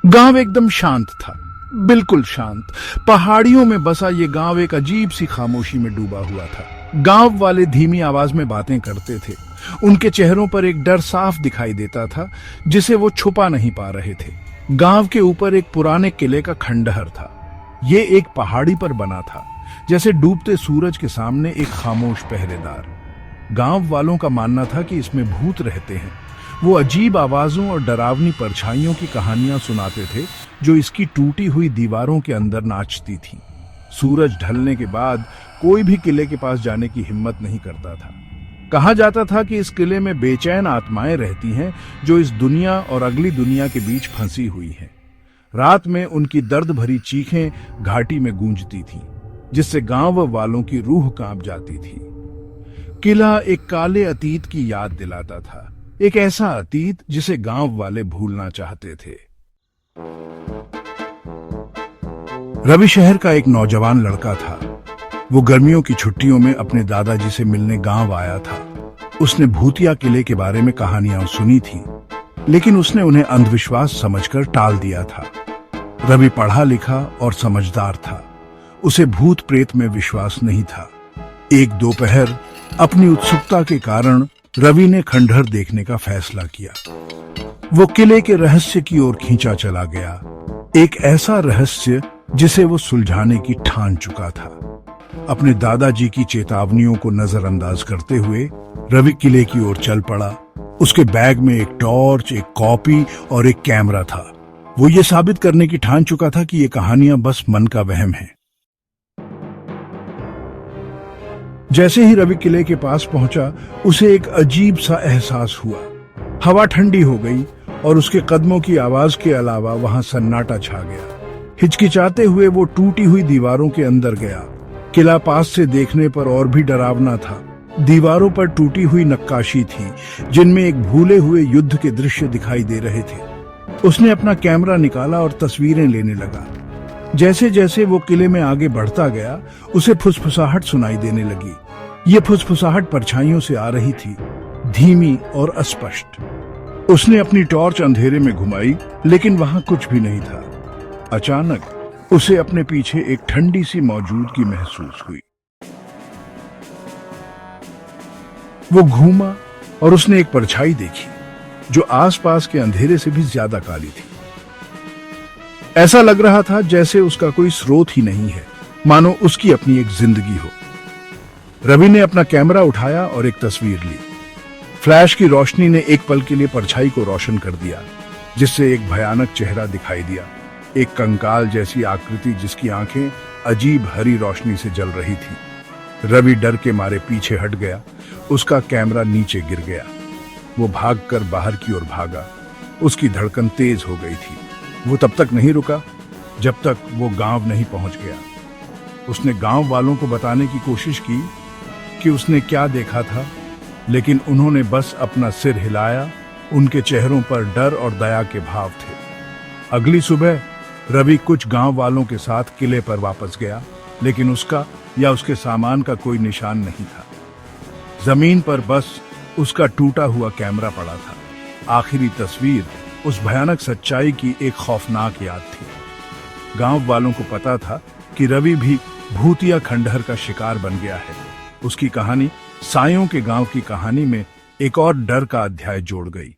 गांव एकदम शांत था, बिल्कुल शांत। पहाड़ियों में बसा ये गांव एक अजीब सी खामोशी में डूबा हुआ था। गांव वाले धीमी आवाज में बातें करते थे। उनके चेहरों पर एक डर साफ दिखाई देता था, जिसे वो छुपा नहीं पा रहे थे। गांव के ऊपर एक पुराने किले का खंडहर था। ये एक पहाड़ी पर बना था, जैसे डूबते सूरज के सामने एक खामोश पहरेदार। गांव वालों का मानना था कि इसमें भूत रहते हैं। वो अजीब आवाजों और डरावनी परछाइयों की कहानियां सुनाते थे, जो इसकी टूटी हुई दीवारों के अंदर नाचती थीं। सूरज ढलने के बाद कोई भी किले के पास जाने की हिम्मत नहीं करता था। कहा जाता था कि इस किले में बेचैन आत्माएं रहती हैं, जो इस दुनिया और अगली दुनिया के बीच फंसी हुई हैं। रात में उनकी दर्द भरी चीखें घाटी में गूंजती थीं, जिससे गांव वालों की रूह कांप जाती थी। किला एक काले अतीत की याद दिलाता था, एक ऐसा अतीत जिसे गांव वाले भूलना चाहते थे। रवि शहर का एक नौजवान लड़का था। वो गर्मियों की छुट्टियों में अपने दादाजी से मिलने गांव आया था। उसने भूतिया किले के बारे में कहानियां सुनी थी, लेकिन उसने उन्हें अंधविश्वास समझकर टाल दिया था। रवि पढ़ा लिखा और समझदार था। उसे भूत प्रेत में विश्वास नहीं था। एक दोपहर अपनी उत्सुकता के कारण रवि ने खंडहर देखने का फैसला किया। वो किले के रहस्य की ओर खींचा चला गया, एक ऐसा रहस्य जिसे वो सुलझाने की ठान चुका था। अपने दादाजी की चेतावनियों को नजरअंदाज करते हुए रवि किले की ओर चल पड़ा। उसके बैग में एक टॉर्च, एक कॉपी और एक कैमरा था। वो ये साबित करने की ठान चुका था कि ये कहानियां बस मन का वहम है। जैसे ही रवि किले के पास पहुंचा, उसे एक अजीब सा एहसास हुआ। हवा ठंडी हो गई और उसके कदमों की आवाज के अलावा वहां सन्नाटा छा गया। हिचकिचाते हुए वो टूटी हुई दीवारों के अंदर गया। किला पास से देखने पर और भी डरावना था। दीवारों पर टूटी हुई नक्काशी थी, जिनमें एक भूले हुए युद्ध के दृश्य दिखाई दे रहे थे। उसने अपना कैमरा निकाला और तस्वीरें लेने लगा। जैसे जैसे वो किले में आगे बढ़ता गया, उसे फुसफुसाहट सुनाई देने लगी। ये फुसफुसाहट परछाइयों से आ रही थी, धीमी और अस्पष्ट। उसने अपनी टॉर्च अंधेरे में घुमाई, लेकिन वहां कुछ भी नहीं था। अचानक उसे अपने पीछे एक ठंडी सी मौजूदगी महसूस हुई। वो घूमा और उसने एक परछाई देखी, जो आसपास के अंधेरे से भी ज्यादा काली थी। ऐसा लग रहा था जैसे उसका कोई स्रोत ही नहीं है, मानो उसकी अपनी एक जिंदगी हो। रवि ने अपना कैमरा उठाया और एक तस्वीर ली। फ्लैश की रोशनी ने एक पल के लिए परछाई को रोशन कर दिया, जिससे एक भयानक चेहरा दिखाई दिया। एक कंकाल जैसी आकृति, जिसकी आंखें अजीब हरी रोशनी से जल रही थी। रवि डर के मारे पीछे हट गया। उसका कैमरा नीचे गिर गया। वो भागकर बाहर की ओर भागा। उसकी धड़कन तेज हो गई थी। वो तब तक नहीं रुका जब तक वो गांव नहीं पहुंच गया। उसने गांव वालों को बताने की कोशिश की कि उसने क्या देखा था, लेकिन उन्होंने बस अपना सिर हिलाया। उनके चेहरों पर डर और दया के भाव थे। अगली सुबह रवि कुछ गांव वालों के साथ किले पर वापस गया, लेकिन उसका या उसके सामान का कोई निशान नहीं था। जमीन पर बस उसका टूटा हुआ कैमरा पड़ा था। आखिरी तस्वीर उस भयानक सच्चाई की एक खौफनाक याद थी। गांव वालों को पता था कि रवि भी भूतिया खंडहर का शिकार बन गया है। उसकी कहानी सायों के गांव की कहानी में एक और डर का अध्याय जोड़ गई।